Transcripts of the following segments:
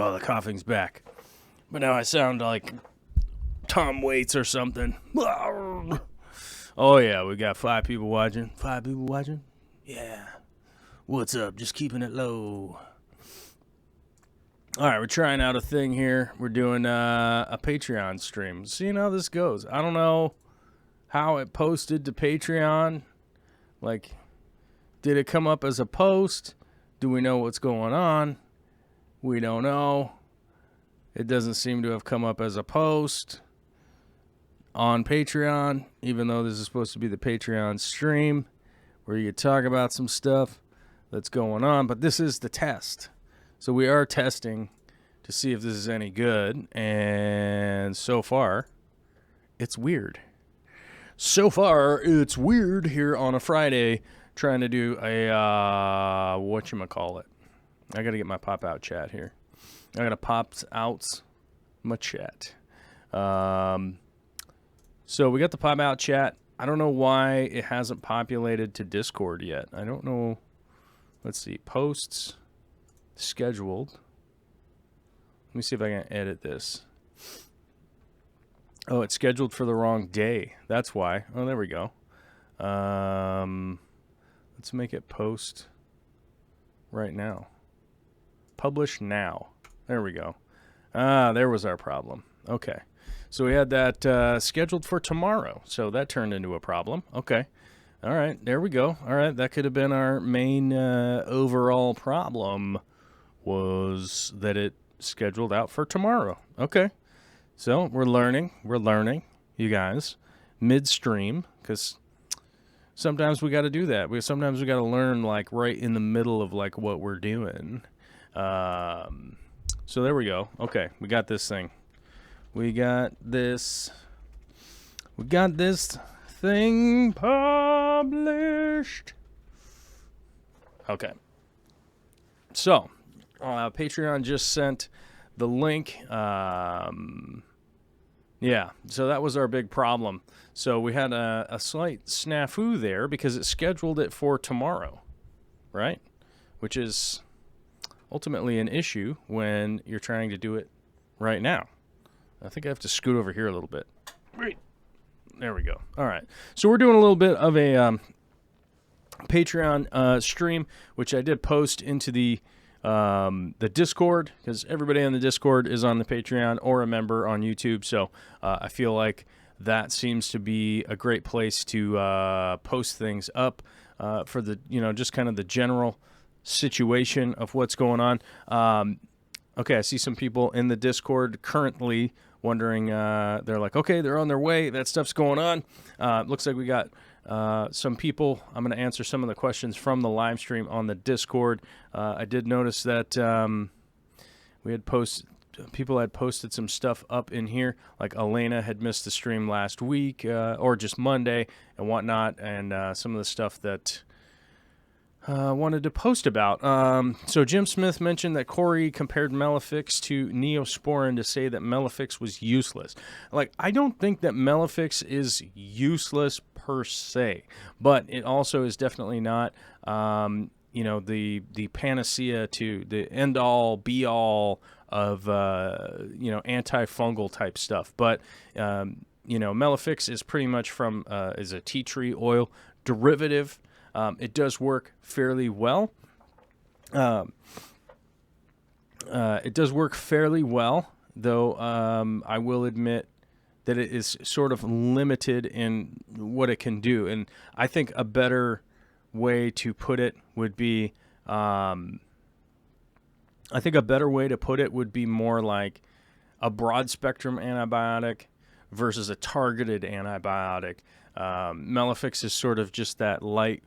Oh, the coughing's back. But now I sound like Tom Waits or something. Oh, yeah, we got 5 people watching. 5 people watching? Yeah. What's up? Just keeping it low. All right, we're trying out a thing here. We're doing a Patreon stream. Seeing how this goes. I don't know how it posted to Patreon. Like, did it come up as a post? Do we know what's going on? We don't know. It doesn't seem to have come up as a post on Patreon, even though this is supposed to be the Patreon stream where you talk about some stuff that's going on. But this is the test. So we are testing to see if this is any good. And so far, it's weird. So far, it's weird here on a Friday trying to do a, whatchamacallit. I got to get my pop-out chat here. I got to pop out my chat. So we got the pop-out chat. I don't know why it hasn't populated to Discord yet. I don't know. Let's see. Posts. Scheduled. Let me see if I can edit this. Oh, it's scheduled for the wrong day. That's why. Oh, there we go. Let's make it post right now. Publish now. There we go. There was our problem. Okay. So we had that scheduled for tomorrow. So that turned into a problem. Okay. All right. There we go. All right. That could have been our main overall problem, was that it scheduled out for tomorrow. Okay. So we're learning, you guys, midstream, because sometimes we got to do that. Sometimes we got to learn like right in the middle of like what we're doing. So there we go. Okay, we got this thing. We got this thing published. Okay. So, Patreon just sent the link. Yeah, so that was our big problem. So we had a slight snafu there because it scheduled it for tomorrow, right? Which is ultimately an issue when you're trying to do it right now. I think I have to scoot over here a little bit. Right. There we go. All right. So we're doing a little bit of a Patreon stream, which I did post into the Discord, because everybody on the Discord is on the Patreon or a member on YouTube. So I feel like that seems to be a great place to post things up for the, just kind of the general situation of what's going on. Okay, I see some people in the Discord currently wondering, they're like, okay, they're on their way. That stuff's going on. Looks like we got some people. I'm going to answer some of the questions from the live stream on the Discord. I did notice that people had posted some stuff up in here, like Elena had missed the stream last week, or just Monday and whatnot, and some of the stuff that wanted to post about. So Jim Smith mentioned that Corey compared Malefics to Neosporin to say that Malefics was useless. Like, I don't think that Malefics is useless per se, but it also is definitely not, the panacea to the end-all, be-all of, antifungal type stuff. But, Malefics is pretty much is a tea tree oil derivative. It does work fairly well. Though I will admit that it is sort of limited in what it can do. And I think a better way to put it would be, more like a broad spectrum antibiotic versus a targeted antibiotic. Malefics is sort of just that light,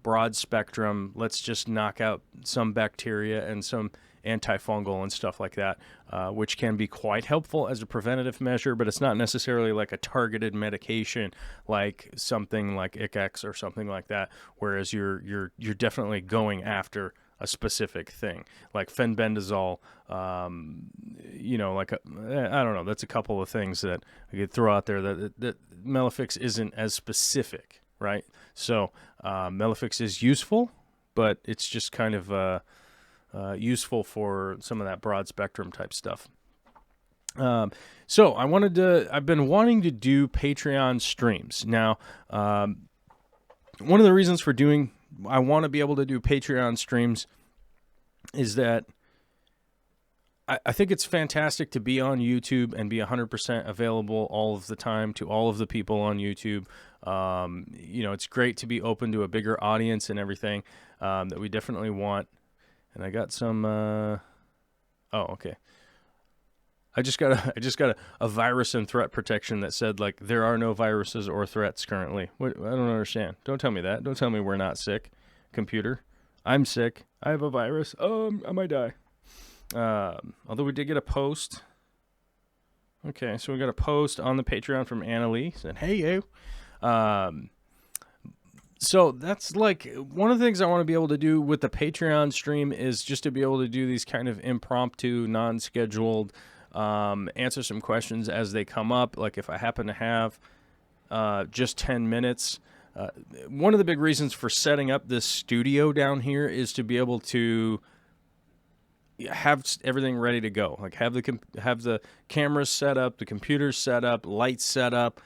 broad spectrum, let's just knock out some bacteria and some antifungal and stuff like that, which can be quite helpful as a preventative measure, but it's not necessarily like a targeted medication like something like ICX or something like that, whereas you're definitely going after a specific thing, like fenbendazole, I don't know, that's a couple of things that I could throw out there that Malefics isn't as specific, right? So Malefics is useful, but it's just kind of useful for some of that broad spectrum type stuff. So I've been wanting to do Patreon streams. Now, one of the reasons for I want to be able to do Patreon streams is that I think it's fantastic to be on YouTube and be 100% available all of the time to all of the people on YouTube. It's great to be open to a bigger audience and everything that we definitely want. And I got some. Okay. I just got a virus and threat protection that said like there are no viruses or threats currently. What? I don't understand. Don't tell me that. Don't tell me we're not sick. Computer, I'm sick. I have a virus. I might die. Although we did get a post. Okay, so we got a post on the Patreon from Anna Lee. Said, "Hey you." So that's like one of the things I want to be able to do with the Patreon stream is just to be able to do these kind of impromptu, non-scheduled, answer some questions as they come up. Like if I happen to have just 10 minutes. One of the big reasons for setting up this studio down here is to be able to have everything ready to go. Like have the cameras set up, the computers set up, lights set up.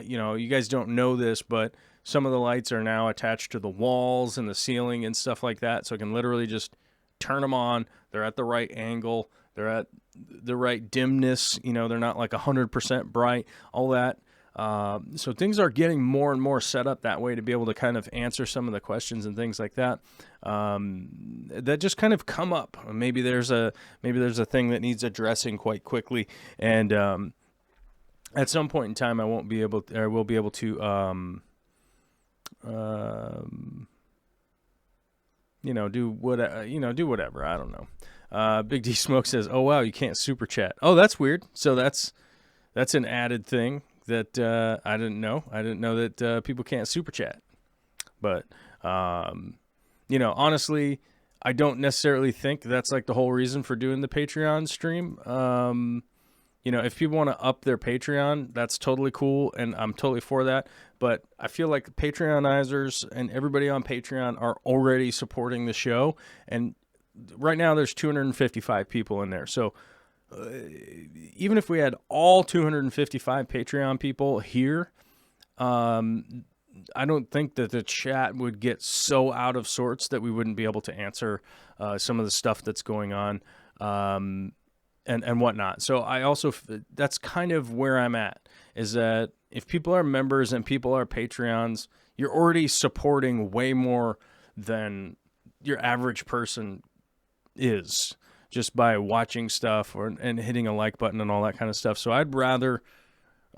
You guys don't know this, but some of the lights are now attached to the walls and the ceiling and stuff like that. So I can literally just turn them on. They're at the right angle. They're at the right dimness. They're not like 100% bright, all that. So things are getting more and more set up that way to be able to kind of answer some of the questions and things like that. That just kind of come up. Maybe there's a thing that needs addressing quite quickly. And, at some point in time, I will be able to, do whatever. I don't know. Big D Smoke says, "Oh wow, you can't super chat." Oh, that's weird. So that's an added thing that I didn't know. I didn't know that people can't super chat. But honestly, I don't necessarily think that's like the whole reason for doing the Patreon stream. If people want to up their Patreon, that's totally cool, and I'm totally for that. But I feel like Patreonizers and everybody on Patreon are already supporting the show, and right now there's 255 people in there. So even if we had all 255 Patreon people here, I don't think that the chat would get so out of sorts that we wouldn't be able to answer some of the stuff that's going on. And whatnot. So I also, that's kind of where I'm at, is that if people are members and people are Patreons, you're already supporting way more than your average person is just by watching stuff and hitting a like button and all that kind of stuff. So I'd rather,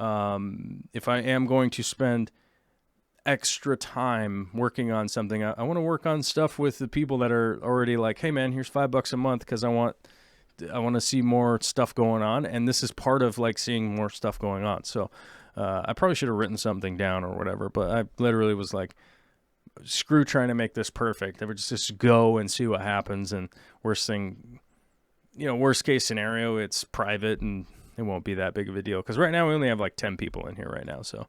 if I am going to spend extra time working on something, I want to work on stuff with the people that are already like, hey man, here's $5 a month because I want to see more stuff going on, and this is part of like seeing more stuff going on. So I probably should have written something down or whatever, but I literally was like, screw trying to make this perfect. I would just go and see what happens, and worst case scenario, it's private and it won't be that big of a deal, because right now we only have like 10 people in here right now. So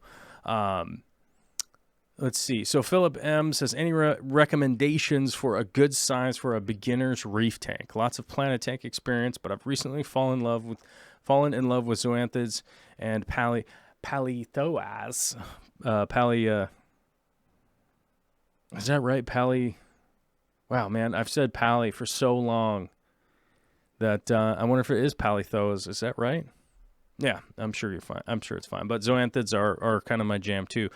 let's see. So Philip M says, any recommendations for a good size for a beginner's reef tank? Lots of Planet Tank experience, but I've recently fallen in love with zoanthids and palithoas. Is that right? Wow, man, I've said pali for so long that I wonder if it is palithoas. Is that right? Yeah, I'm sure you're fine. I'm sure it's fine. But zoanthids are kind of my jam too.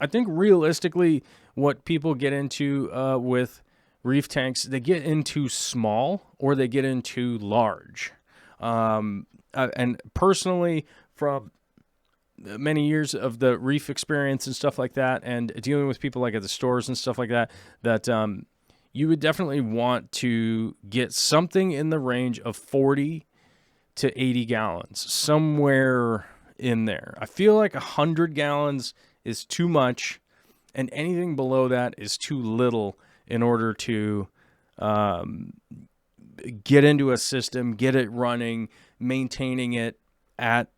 I think realistically, what people get into with reef tanks, they get into small or they get into large. And personally, from many years of the reef experience and stuff like that, and dealing with people like at the stores and stuff like that, you would definitely want to get something in the range of 40 to 80 gallons, somewhere in there. I feel like 100 gallons is too much, and anything below that is too little in order to get into a system, get it running, maintaining it at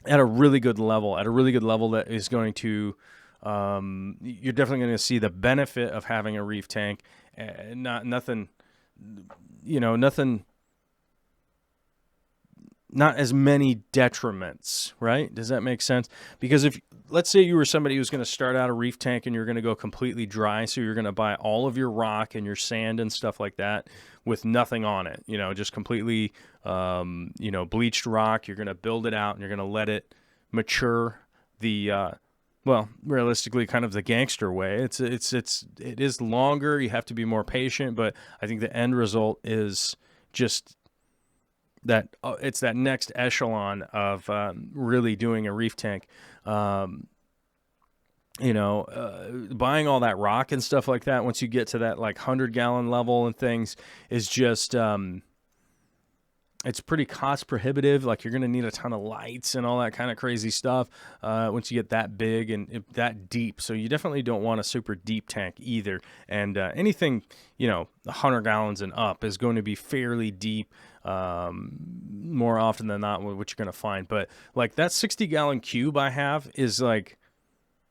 a really good level, that is going to, you're definitely going to see the benefit of having a reef tank, nothing, nothing, not as many detriments, right? Does that make sense? Because if, let's say you were somebody who's going to start out a reef tank and you're going to go completely dry, so you're going to buy all of your rock and your sand and stuff like that with nothing on it, just completely, bleached rock. You're going to build it out and you're going to let it mature realistically, kind of the gangster way. It is longer. You have to be more patient, but I think the end result is just that it's that next echelon of really doing a reef tank. Buying all that rock and stuff like that, once you get to that like 100-gallon level and things, is just it's pretty cost prohibitive. Like, you're going to need a ton of lights and all that kind of crazy stuff once you get that big and that deep. So you definitely don't want a super deep tank either. And anything, 100 gallons and up is going to be fairly deep more often than not, what you're going to find. But like that 60-gallon cube I have is like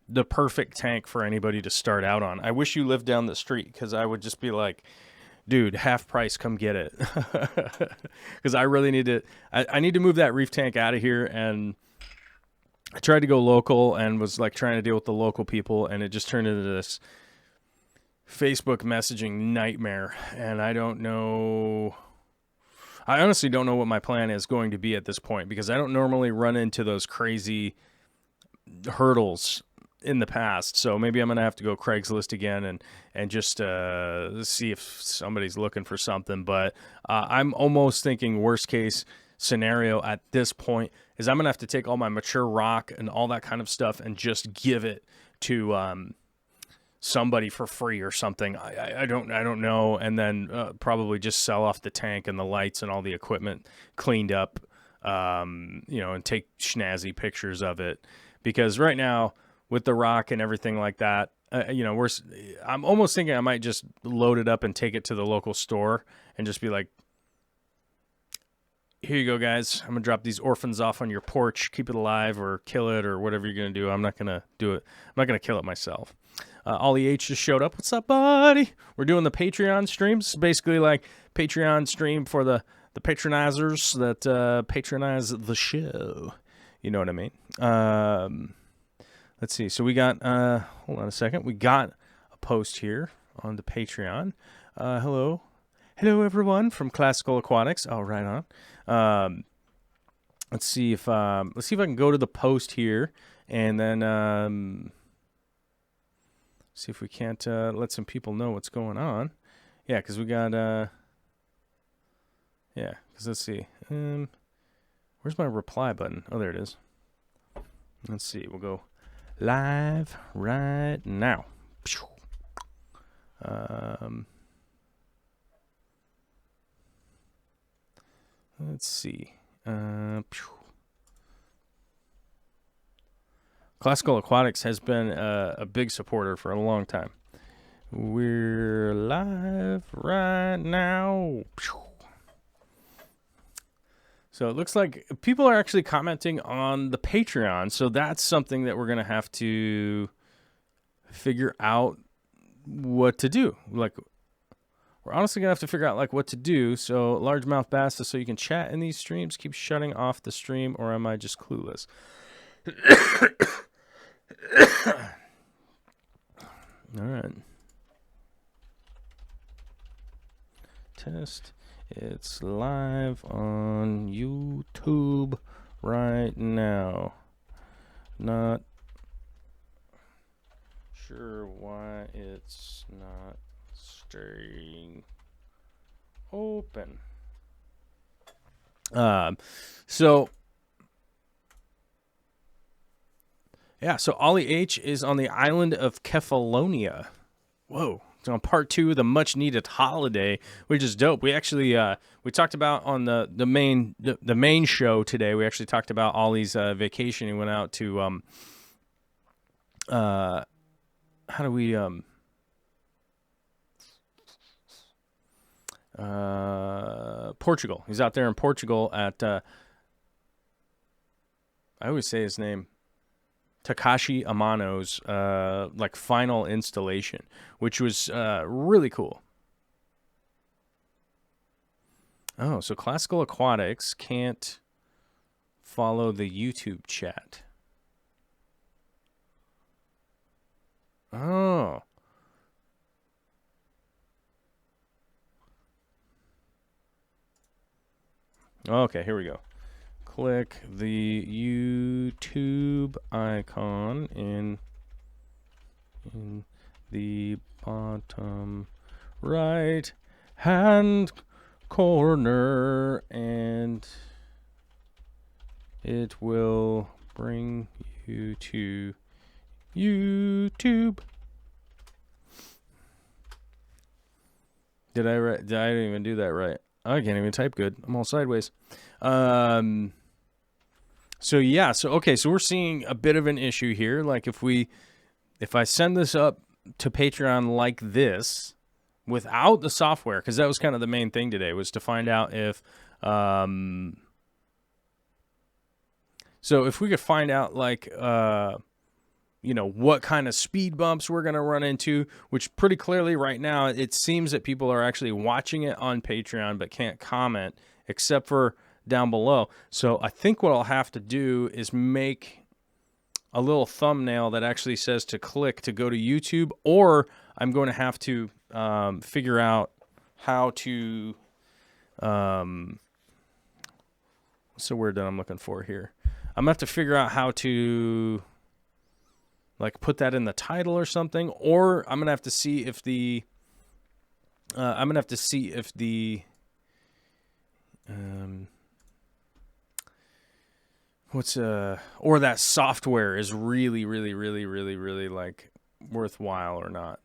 the perfect tank for anybody to start out on. I wish you lived down the street, because I would just be like, dude, half price, come get it. Because I really need to, I need to move that reef tank out of here. And I tried to go local and was like trying to deal with the local people, and it just turned into this Facebook messaging nightmare. And I honestly don't know what my plan is going to be at this point, because I don't normally run into those crazy hurdles in the past. So maybe I'm going to have to go Craigslist again and just see if somebody's looking for something. But I'm almost thinking worst case scenario at this point is I'm going to have to take all my mature rock and all that kind of stuff and just give it to somebody for free or something. I don't know. And then probably just sell off the tank and the lights and all the equipment cleaned up, and take snazzy pictures of it. Because right now, with the rock and everything like that, I'm almost thinking I might just load it up and take it to the local store and just be like, here you go, guys. I'm going to drop these orphans off on your porch. Keep it alive or kill it or whatever you're going to do. I'm not going to do it. I'm not going to kill it myself. Ollie H just showed up. What's up, buddy? We're doing the Patreon streams. Basically like Patreon stream for the patronizers that patronize the show. You know what I mean? Let's see. So we got, hold on a second. We got a post here on the Patreon. Hello, everyone from Classical Aquatics. Oh, right on. Let's see if I can go to the post here, and then see if we can't let some people know what's going on. Yeah, because we got, because let's see. Where's my reply button? Oh, there it is. Let's see. We'll go live right now. Let's see. Classical Aquatics has been a big supporter for a long time. We're live right now. So it looks like people are actually commenting on the Patreon. So that's something that we're going to have to figure out what to do. Like, we're honestly going to have to figure out like what to do. So largemouth bass, so you can chat in these streams, keep shutting off the stream, or am I just clueless? All right. Test. It's live on YouTube right now. Not sure why it's not staying open. So Ollie H is on the island of Kefalonia. Whoa. It's on part 2 of the much needed holiday, which is dope. We actually we talked about on the main show today. We actually talked about Ollie's vacation. He went out to Portugal. He's out there in Portugal at I always say his name, Takashi Amano's like final installation, which was really cool. Oh, so Classical Aquatics can't follow the YouTube chat. Oh. Okay, here we go. Click the YouTube icon in the bottom right hand corner, and it will bring you to YouTube. Did I didn't even do that right. I can't even type good. I'm all sideways. So yeah, so we're seeing a bit of an issue here. Like if I send this up to Patreon like this without the software, because that was kind of the main thing today, was to find out if so if we could find out like what kind of speed bumps we're going to run into, which pretty clearly right now it seems that people are actually watching it on Patreon but can't comment except for down below. So I think what I'll have to do is make a little thumbnail that actually says to click to go to YouTube, or I'm going to have to figure out how to what's the word that I'm looking for here? I'm going to have to figure out how to like put that in the title or something, or I'm going to have to see if the or that software is really like worthwhile or not.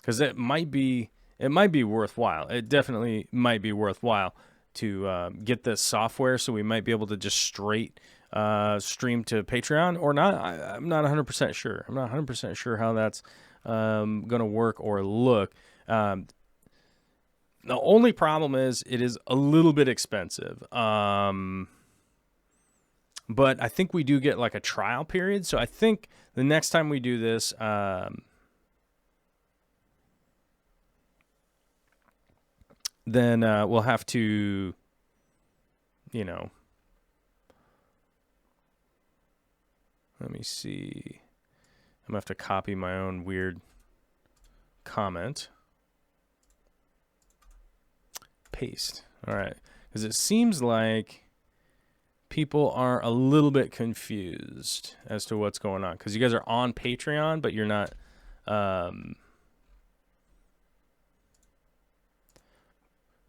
Because it might be worthwhile. It definitely might be worthwhile to get this software, so we might be able to just straight stream to Patreon or not. I'm not 100% sure. I'm not 100% sure how that's going to work or look. The only problem is it is a little bit expensive. But I think we do get like a trial period. So I think the next time we do this, then we'll have to, let me see. I'm going to have to copy my own weird comment. Paste. All right. Because it seems like people are a little bit confused as to what's going on. Because you guys are on Patreon, but you're not... because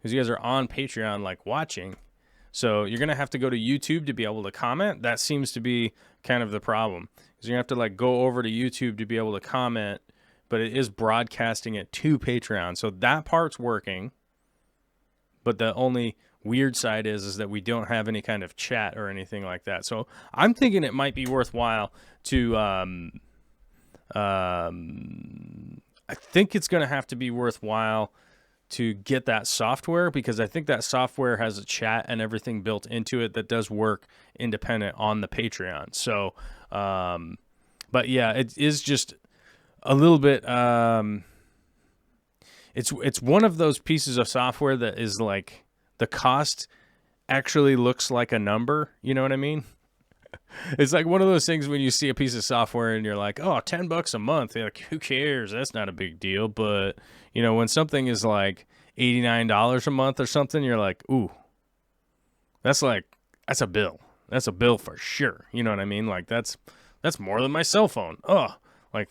you guys are on Patreon, like watching. So you're going to have to go to YouTube to be able to comment. That seems to be kind of the problem. Because you're going to have to like go over to YouTube to be able to comment, but it is broadcasting it to Patreon. So that part's working. But the only weird side is that we don't have any kind of chat or anything like that. So I'm thinking it might be worthwhile to, I think it's going to have to be worthwhile to get that software, because I think that software has a chat and everything built into it that does work independent on the Patreon. So, but yeah, it is just a little bit, it's one of those pieces of software that is like the cost actually looks like a number. You know what I mean? It's like one of those things when you see a piece of software and you're like, oh, $10 a month. You're like, who cares? That's not a big deal. But, when something is like $89 a month or something, you're like, ooh, that's a bill. That's a bill for sure. You know what I mean? Like that's more than my cell phone. Oh, like,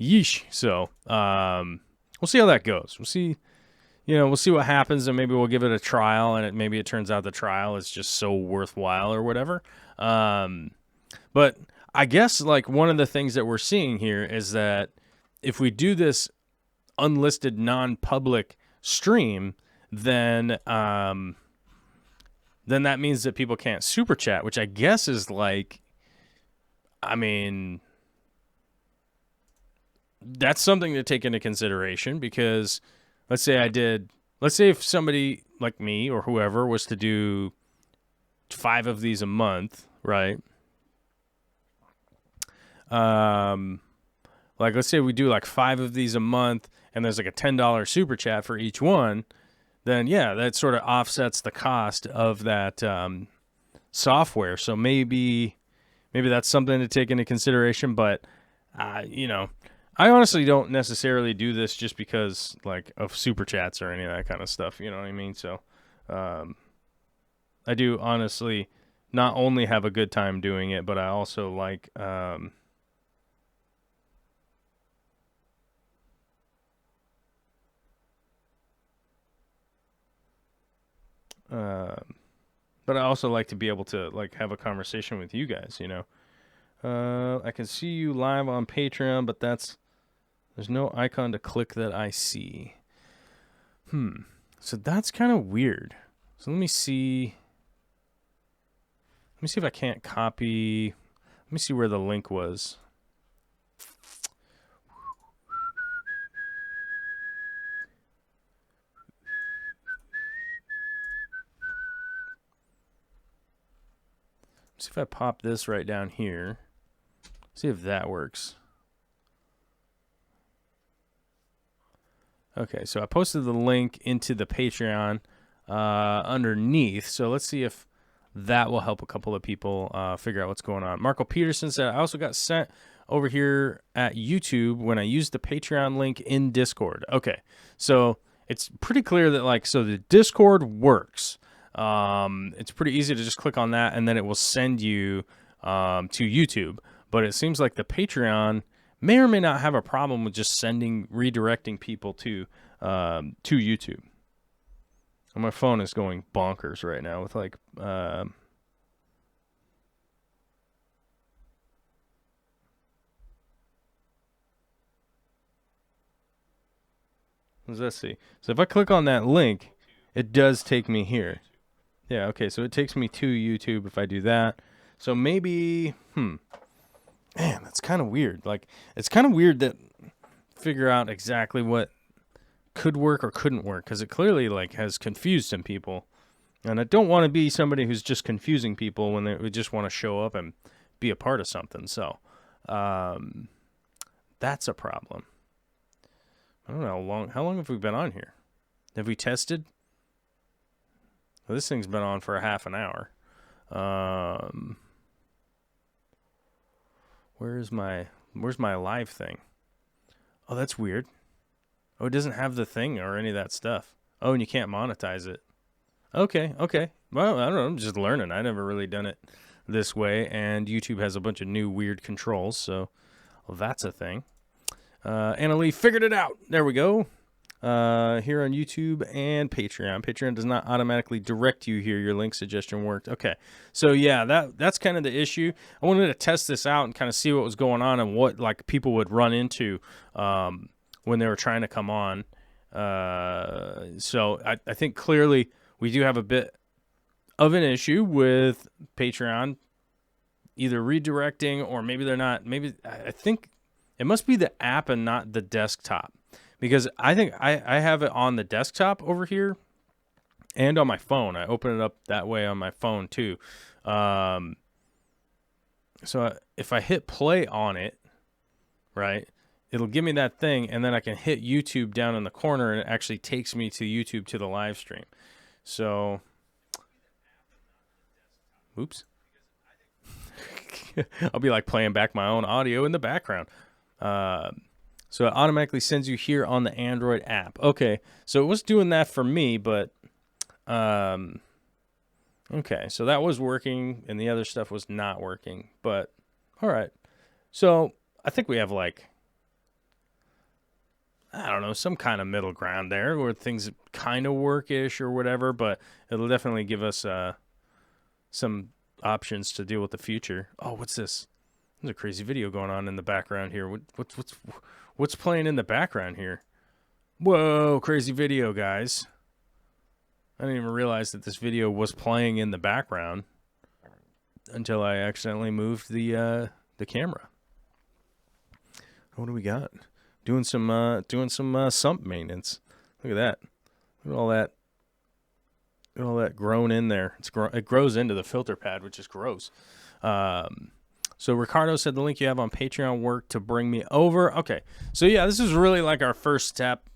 yeesh. So, we'll see how that goes. We'll see what happens, and maybe we'll give it a trial, and maybe it turns out the trial is just so worthwhile or whatever. But I guess like one of the things that we're seeing here is that if we do this unlisted non-public stream, then that means that people can't super chat, which I guess is like, I mean, that's something to take into consideration, because let's say if somebody like me or whoever was to do 5 of these a month, right? Like, let's say we do like 5 of these a month and there's like a $10 super chat for each one, then yeah, that sort of offsets the cost of that software. So maybe that's something to take into consideration. But you know, I honestly don't necessarily do this just because like of super chats or any of that kind of stuff. You know what I mean? So I do honestly not only have a good time doing it, but I also like but I also like to be able to like have a conversation with you guys, you know. I can see you live on Patreon, but there's no icon to click that I see. So that's kind of weird. So let me see if I can't copy. Let me see where the link was. See if I pop this right down here. See if that works. Okay, so I posted the link into the Patreon underneath. So let's see if that will help a couple of people figure out what's going on. Marco Peterson said, I also got sent over here at YouTube when I used the Patreon link in Discord. Okay, so it's pretty clear that like, so the Discord works. It's pretty easy to just click on that and then it will send you to YouTube. But it seems like the Patreon may or may not have a problem with just redirecting people to YouTube. And my phone is going bonkers right now with like let's see. So if I click on that link, it does take me here. Yeah, okay, so it takes me to YouTube if I do that. So maybe, man, that's kind of weird. Like, it's kind of weird that figure out exactly what could work or couldn't work, because it clearly like has confused some people. And I don't want to be somebody who's just confusing people when they just want to show up and be a part of something. So that's a problem. I don't know how long have we been on here? Have we tested? Well, this thing's been on for a half an hour. Where's my live thing? Oh, that's weird. Oh, it doesn't have the thing or any of that stuff. Oh, and you can't monetize it. Okay. Well, I don't know. I'm just learning. I never really done it this way, and YouTube has a bunch of new weird controls, so that's a thing. Anna Lee figured it out. There we go. Here on YouTube and Patreon. Patreon does not automatically direct you here. Your link suggestion worked. Okay. So yeah, that's kind of the issue. I wanted to test this out and kind of see what was going on and what like people would run into when they were trying to come on. So I think clearly we do have a bit of an issue with Patreon either redirecting or maybe they're not. Maybe I think it must be the app and not the desktop. Because I think I have it on the desktop over here and on my phone. I open it up that way on my phone too. So if I hit play on it, right, it'll give me that thing, and then I can hit YouTube down in the corner, and it actually takes me to YouTube to the live stream. So, oops. I'll be like playing back my own audio in the background. So it automatically sends you here on the Android app. Okay, so it was doing that for me, but okay, so that was working, and the other stuff was not working. But all right, so I think we have like, I don't know, some kind of middle ground there where things kind of work-ish or whatever, but it'll definitely give us some options to deal with the future. Oh, what's this? There's a crazy video going on in the background here. What's playing in the background here? Whoa, crazy video, guys. I didn't even realize that this video was playing in the background until I accidentally moved the camera. What do we got? Doing some sump maintenance. Look at that. Look at all that. Look at all that grown in there. It grows into the filter pad, which is gross. So Ricardo said the link you have on Patreon worked to bring me over. Okay. So yeah, this is really like our first step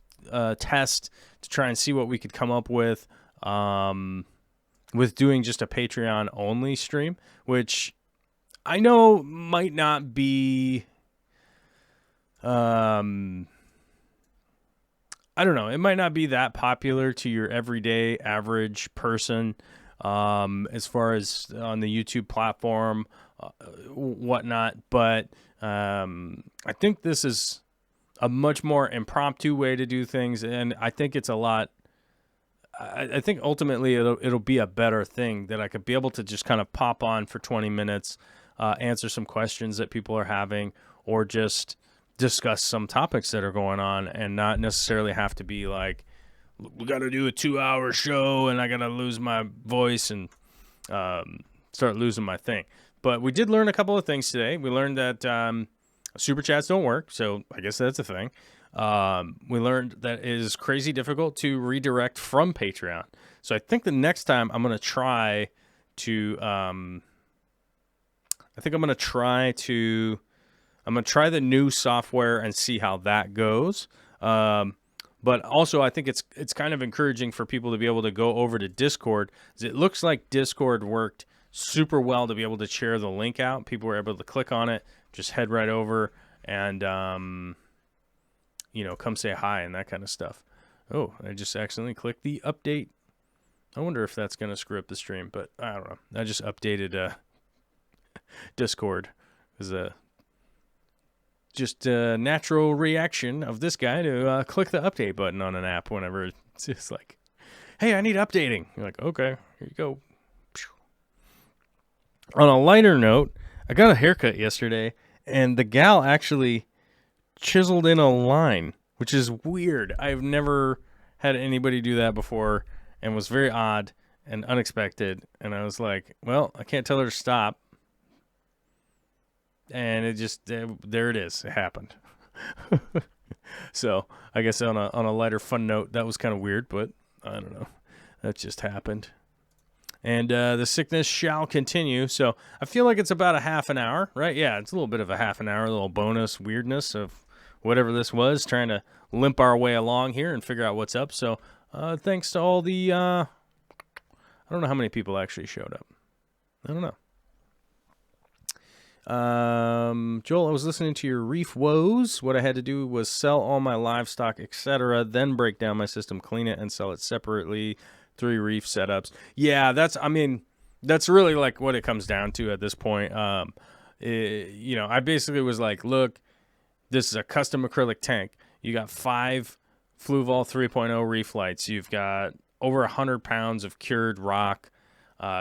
test to try and see what we could come up with doing just a Patreon only stream, which I know might not be I don't know. It might not be that popular to your everyday average person as far as on the YouTube platform, whatnot. But I think this is a much more impromptu way to do things, and I think it's a lot. I think ultimately it'll be a better thing that I could be able to just kind of pop on for 20 minutes, answer some questions that people are having, or just discuss some topics that are going on, and not necessarily have to be like, we got to do a 2-hour show and I got to lose my voice and start losing my thing. But we did learn a couple of things today. We learned that super chats don't work, so I guess that's a thing. We learned that it is crazy difficult to redirect from Patreon. So I think the next time I'm going to try to the new software and see how that goes. But also I think it's kind of encouraging for people to be able to go over to Discord. It looks like Discord worked super well to be able to share the link out. People were able to click on it, just head right over and, come say hi and that kind of stuff. Oh, I just accidentally clicked the update. I wonder if that's going to screw up the stream, but I don't know. I just updated Discord as a natural reaction of this guy to click the update button on an app whenever it's just like, hey, I need updating. You're like, okay, here you go. On a lighter note, I got a haircut yesterday, and the gal actually chiseled in a line, which is weird. I've never had anybody do that before, and was very odd and unexpected. And I was like, well, I can't tell her to stop. And it just, there it is. It happened. So I guess on a lighter fun note, that was kind of weird, but I don't know. That just happened. And the sickness shall continue. So I feel like it's about a half an hour, right? Yeah, it's a little bit of a half an hour, a little bonus weirdness of whatever this was, trying to limp our way along here and figure out what's up. So thanks to all the, I don't know how many people actually showed up. I don't know. Joel, I was listening to your reef woes. What I had to do was sell all my livestock, etc., then break down my system, clean it, and sell it separately. 3 reef setups. Yeah, that's really like what it comes down to at this point. I basically was like, look, this is a custom acrylic tank. You got 5 Fluval 3.0 reef lights. You've got over 100 pounds of cured rock,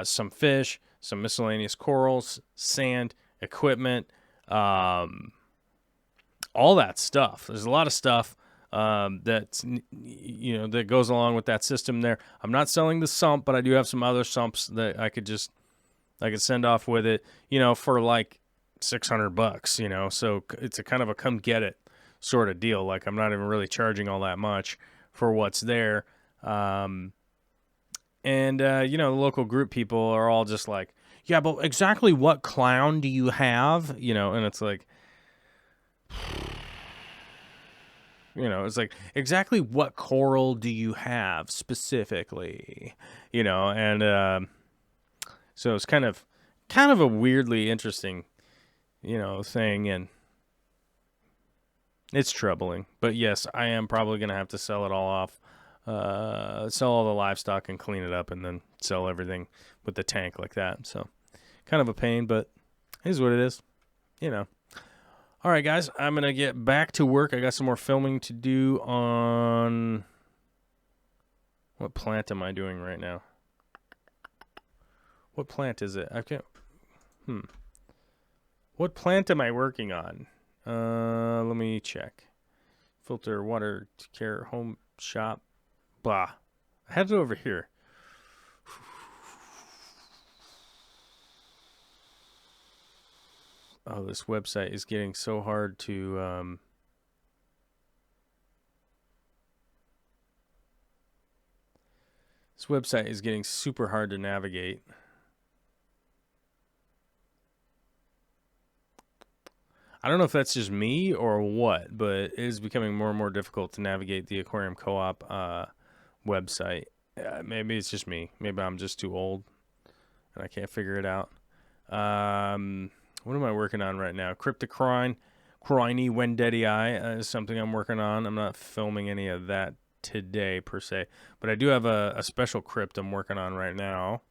some fish, some miscellaneous corals, sand, equipment, all that stuff. There's a lot of stuff that goes along with that system there. I'm not selling the sump, but I do have some other sumps that I could send off with it, for like $600, so it's a kind of a come get it sort of deal. Like, I'm not even really charging all that much for what's there. The local group people are all just like, yeah, but exactly what clown do you have? And it's like, it's like, exactly what coral do you have specifically? So it's kind of a weirdly interesting, thing, and it's troubling. But yes, I am probably going to have to sell it all off, sell all the livestock and clean it up, and then sell everything with the tank like that. So kind of a pain, but it is what it is, All right, guys, I'm going to get back to work. I got some more filming to do on... What plant am I doing right now? What plant is it? I can't... What plant am I working on? Let me check. Filter, water, care, home, shop. Blah. I had it over here. Oh, this website is getting so hard to... This website is getting super hard to navigate. I don't know if that's just me or what, but it is becoming more and more difficult to navigate the Aquarium Co-op website. Maybe it's just me. Maybe I'm just too old and I can't figure it out. What am I working on right now? Cryptocrine, Wendetti is something I'm working on. I'm not filming any of that today per se, but I do have a special crypt I'm working on right now,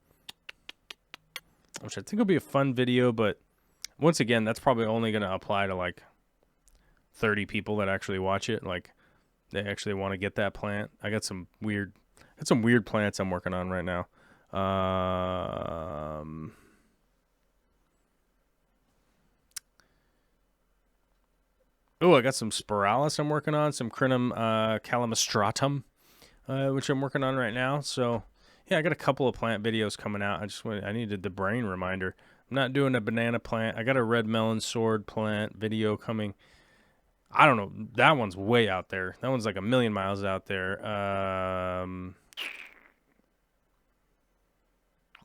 which I think will be a fun video, but once again, that's probably only going to apply to like 30 people that actually watch it. Like they actually want to get that plant. I got some weird plants I'm working on right now. Oh, I got some Spiralis I'm working on, some Crinum calamastratum, which I'm working on right now. So yeah, I got a couple of plant videos coming out. I needed the brain reminder. I'm not doing a banana plant. I got a red melon sword plant video coming. I don't know. That one's way out there. That one's like a million miles out there.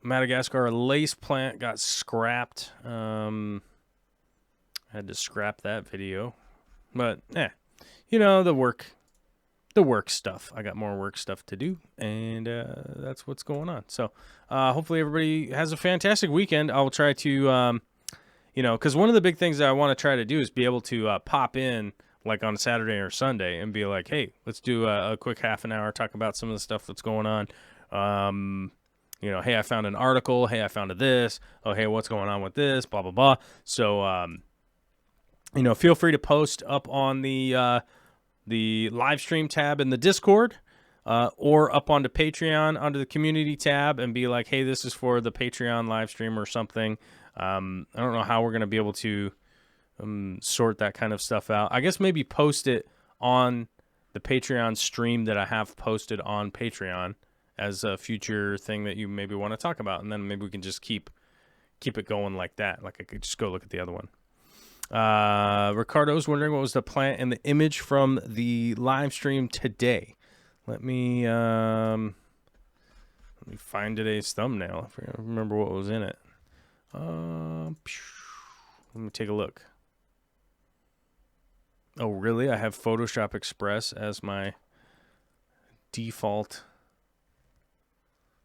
Madagascar lace plant got scrapped. I had to scrap that video. But, you know, the work stuff. I got more work stuff to do, and that's what's going on. So hopefully everybody has a fantastic weekend. I'll try to, you know, because one of the big things that I want to try to do is be able to pop in like on Saturday or Sunday and be like, hey, let's do a quick half an hour, talk about some of the stuff that's going on. You know, hey, I found an article. Hey, I found this. Oh, hey, what's going on with this? Blah, blah, blah. So, you know, feel free to post up on the live stream tab in the Discord, or up onto Patreon under the community tab and be like, hey, this is for the Patreon live stream or something. I don't know how we're going to be able to sort that kind of stuff out. I guess maybe post it on the Patreon stream that I have posted on Patreon as a future thing that you maybe want to talk about. And then maybe we can just keep it going like that. Like I could just go look at the other one. Ricardo's wondering what was the plant in the image from the live stream today. Let me find today's thumbnail. If I remember what was in it. Let me take a look. Oh, really? I have Photoshop Express as my default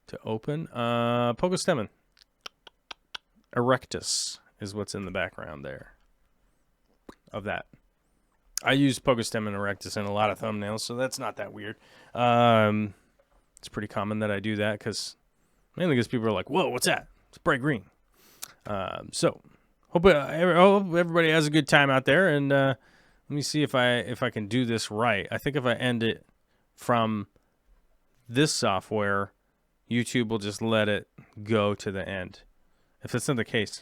to open. Pogostemon erectus is what's in the background there of that. I use Pogostemon erectus in a lot of thumbnails, so that's not that weird. It's pretty common that I do that mainly because people are like, whoa, what's that? It's bright green. So hope everybody has a good time out there, and let me see if I can do this right. I think if I end it from this software, YouTube will just let it go to the end. If that's not the case,